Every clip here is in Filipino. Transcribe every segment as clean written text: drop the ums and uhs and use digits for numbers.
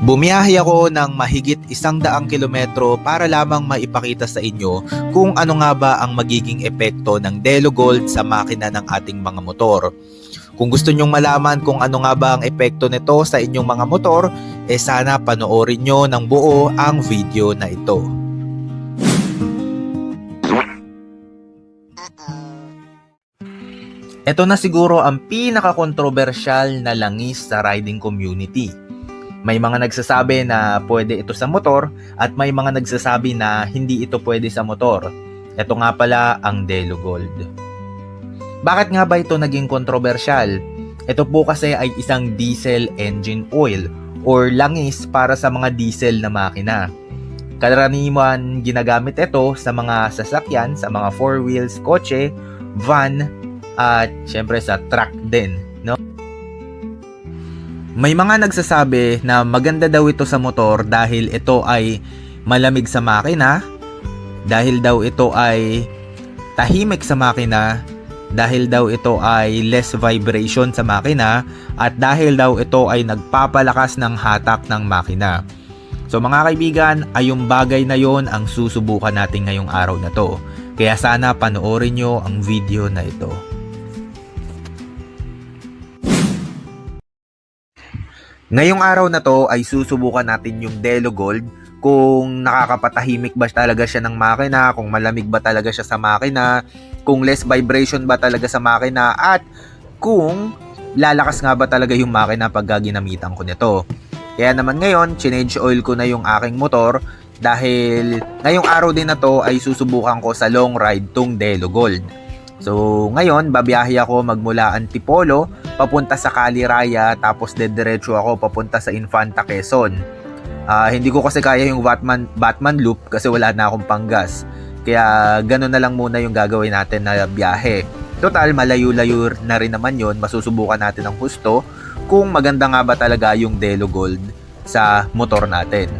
Bumiyahe ako ng mahigit 100 kilometro para lamang maipakita sa inyo kung ano nga ba ang magiging epekto ng Delo Gold sa makina ng ating mga motor. Kung gusto nyong malaman kung ano nga ba ang epekto nito sa inyong mga motor, sana panoorin nyo ng buo ang video na ito. Ito na siguro ang pinaka-controversial na langis sa riding community. May mga nagsasabi na pwede ito sa motor at may mga nagsasabi na hindi ito pwede sa motor. Ito nga pala ang Delo Gold. Bakit nga ba ito naging kontrobersyal? Ito po kasi ay isang diesel engine oil or langis para sa mga diesel na makina. Karaniwan ginagamit ito sa mga sasakyan, sa mga 4 wheels, kotse, van, at syempre sa truck din, no? May mga nagsasabi na maganda daw ito sa motor dahil ito ay malamig sa makina, dahil daw ito ay tahimik sa makina, dahil daw ito ay less vibration sa makina, at dahil daw ito ay nagpapalakas ng hatak ng makina. So mga kaibigan, ay yung bagay na yon ang susubukan natin ngayong araw na to. Kaya sana panoorin nyo ang video na ito. Ngayong araw na to ay susubukan natin yung Delo Gold kung nakakapatahimik ba talaga siya ng makina, kung malamig ba talaga siya sa makina, kung less vibration ba talaga sa makina, at kung lalakas nga ba talaga yung makina pag ginamitan ko nito. Kaya naman ngayon, change oil ko na yung aking motor dahil ngayong araw din na to ay susubukan ko sa long ride tong Delo Gold. So ngayon, babiyahe ako magmula Antipolo papunta sa Caliraya, tapos dediretso ako papunta sa Infanta, Quezon. Hindi ko kasi kaya yung Batman Loop kasi wala na akong panggas. Kaya gano'n na lang muna yung gagawin natin na biyahe. Total, malayo-layo na rin naman yon. Masusubukan natin ang husto kung maganda nga ba talaga yung Delo Gold sa motor natin.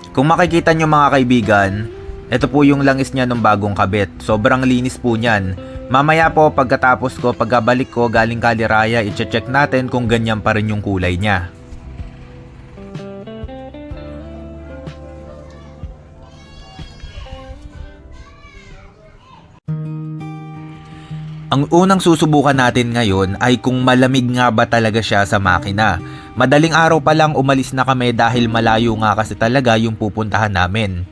Kung makikita nyo mga kaibigan, ito po yung langis niya nung bagong kabit. Sobrang linis po niyan. Mamaya po pagkatapos ko, pagkabalik ko galing Caliraya, i-check natin kung ganyan pa rin yung kulay niya. Ang unang susubukan natin ngayon ay kung malamig nga ba talaga siya sa makina. Madaling araw pa lang umalis na kami dahil malayo nga kasi talaga yung pupuntahan namin.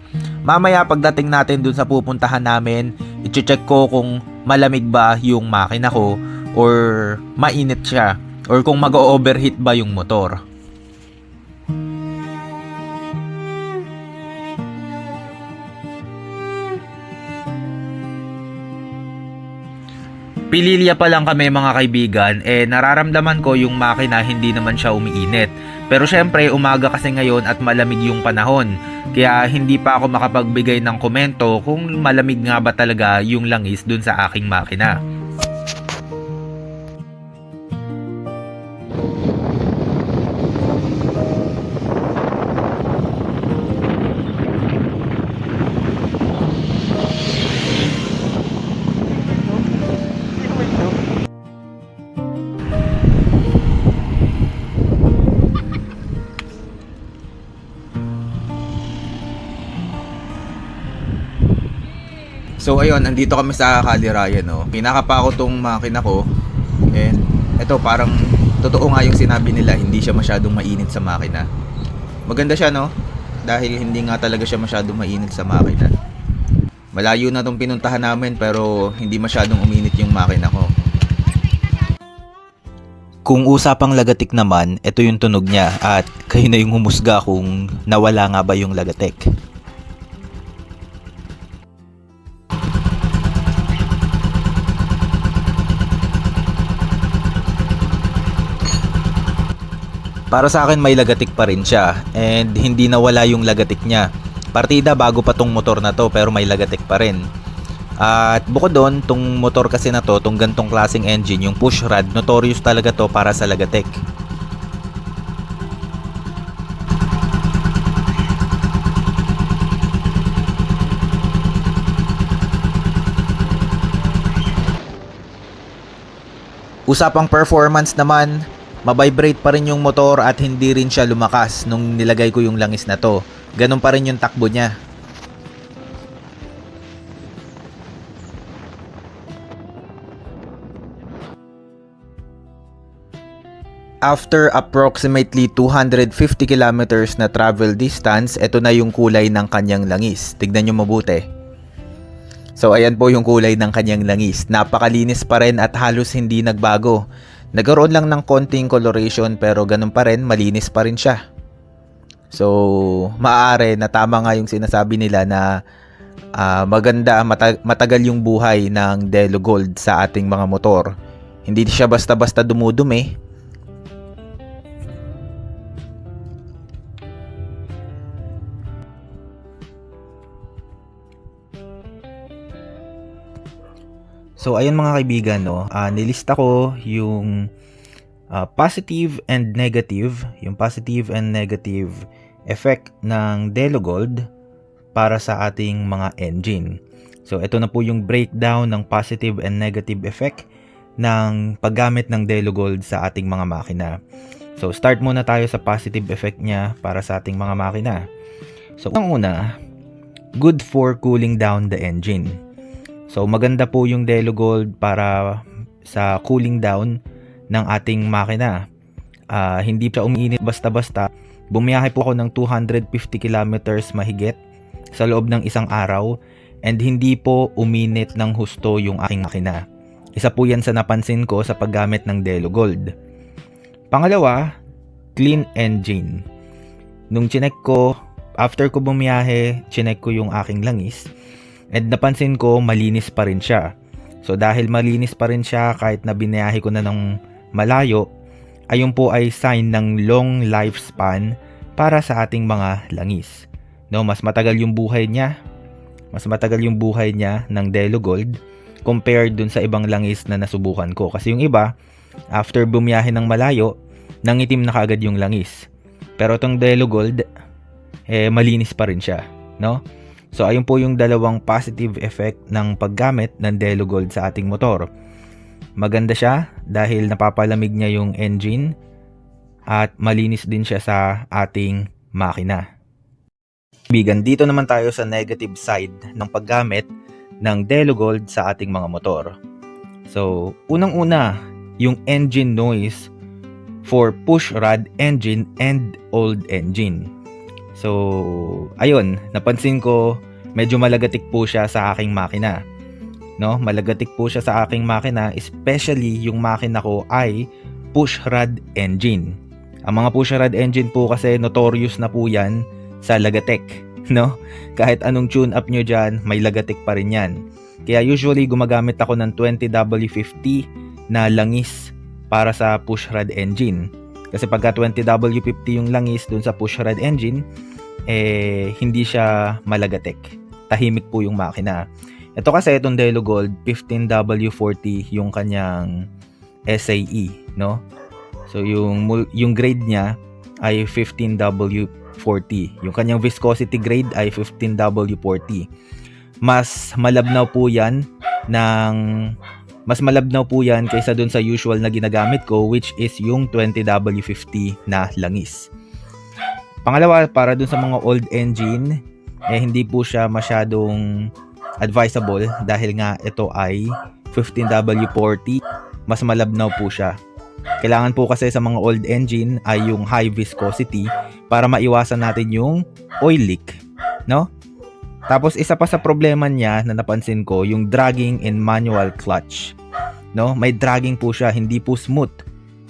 Mamaya pagdating natin dun sa pupuntahan namin, i-check ko kung malamig ba yung makina ko or mainit siya or kung mag-overheat ba yung motor. Pililya pa lang kami mga kaibigan, nararamdaman ko yung makina hindi naman siya umiinit. Pero syempre umaga kasi ngayon at malamig yung panahon, kaya hindi pa ako makapagbigay ng komento kung malamig nga ba talaga yung langis dun sa aking makina. So ayun, nandito kami sa Caliraya, no. Pinakapa ko tong makina ko. And ito parang totoo nga yung sinabi nila, hindi siya masyadong mainit sa makina. Maganda siya, no? Dahil hindi nga talaga siya masyadong mainit sa makina. Malayo na tong pinuntahan namin pero hindi masyadong uminit yung makina ko. Kung usapang lagatik naman, ito yung tunog niya at kayo na yung humusga kung nawala nga ba yung lagatik. Para sa akin may lagatik pa rin siya and hindi nawala yung lagatik niya. Partida bago pa tong motor na to pero may lagatik pa rin. At bukod doon, tong motor kasi na to, tong gantong klaseng engine, yung push rod, notorious talaga to para sa lagatik. Usapang performance naman, mabibrate pa rin yung motor at hindi rin siya lumakas nung nilagay ko yung langis na to. Ganun pa rin yung takbo niya. After approximately 250 kilometers na travel distance, ito na yung kulay ng kanyang langis. Tignan nyo mabuti. So ayan po yung kulay ng kanyang langis. Napakalinis pa rin at halos hindi nagbago. Nagkaroon lang ng konting coloration pero ganun pa rin, malinis pa rin siya. So maaari na tama nga yung sinasabi nila na maganda, matagal yung buhay ng Delo Gold sa ating mga motor. Hindi siya basta-basta dumudumi. So ayun mga kaibigan, no, nilista ko yung positive and negative effect ng Delo Gold para sa ating mga engine. So ito na po yung breakdown ng positive and negative effect ng paggamit ng Delo Gold sa ating mga makina. So start muna tayo sa positive effect niya para sa ating mga makina. So una, good for cooling down the engine. So maganda po yung Delo Gold para sa cooling down ng ating makina. Hindi siya umiinit basta-basta. Bumiyahe po ako ng 250 kilometers mahigit sa loob ng isang araw and hindi po uminit ng husto yung aking makina. Isa po yan sa napansin ko sa paggamit ng Delo Gold. Pangalawa, clean engine. Nung chinek ko, after ko bumiyahe, chinek ko yung aking langis. And napansin ko malinis pa rin siya. So dahil malinis pa rin siya kahit na binayahe ko na ng malayo, ayun po ay sign ng long lifespan para sa ating mga langis. No, mas matagal yung buhay niya. Mas matagal yung buhay niya ng Delo Gold compared dun sa ibang langis na nasubukan ko. Kasi yung iba, after bumiyahe ng malayo, nangitim na kaagad yung langis. Pero itong Delo Gold, malinis pa rin siya, no? So ayun po yung dalawang positive effect ng paggamit ng Delo Gold sa ating motor. Maganda siya dahil napapalamig niya yung engine at malinis din siya sa ating makina. Bigan, dito naman tayo sa negative side ng paggamit ng Delo Gold sa ating mga motor. So unang-una, yung engine noise for push rod engine and old engine. So, ayun, napansin ko medyo malagatik po siya sa aking makina. No, malagatik po siya sa aking makina, especially yung makina ko ay push rod engine. Ang mga push rod engine po kasi notorious na po yan sa lagatik, no? Kahit anong tune up nyo dyan, may lagatik pa rin yan. Kaya usually gumagamit ako ng 20W50 na langis para sa push rod engine. Kasi pagka 20W50 yung langis dun sa push rod engine, hindi siya malagatik. Tahimik po yung makina. Ito kasi itong Delo Gold, 15W40 yung kanyang SAE, no? So yung grade niya ay 15W40. Yung kanyang viscosity grade ay 15W40. Mas malabnaw po yan kaysa dun sa usual na ginagamit ko, which is yung 20W50 na langis. Pangalawa, para dun sa mga old engine, hindi po siya masyadong advisable dahil nga ito ay 15W40, mas malabnaw po siya. Kailangan po kasi sa mga old engine ay yung high viscosity para maiwasan natin yung oil leak, no? Tapos isa pa sa problema niya na napansin ko, yung dragging in manual clutch. No, may dragging po siya, hindi po smooth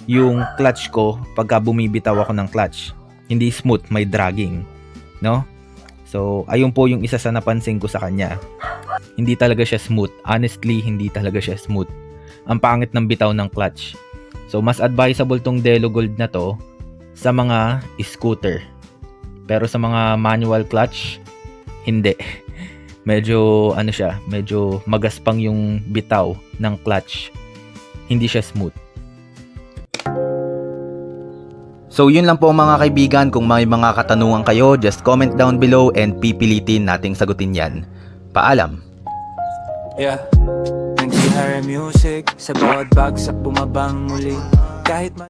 yung clutch ko pagka bumibitaw ako ng clutch. Hindi smooth, may dragging, no? So, ayun po yung isa sa napansin ko sa kanya. Hindi talaga siya smooth. Honestly, hindi talaga siya smooth. Ang pangit ng bitaw ng clutch. So, mas advisable tong Delo Gold na to sa mga scooter. Pero sa mga manual clutch, hindi. Medyo medyo magaspang yung bitaw ng clutch. Hindi siya smooth. So yun lang po mga kaibigan, kung may mga katanungan kayo, just comment down below and pipilitin nating sagutin yan. Paalam! Yeah. Nagsihara music sa bawat bagsak bumabang muli kahit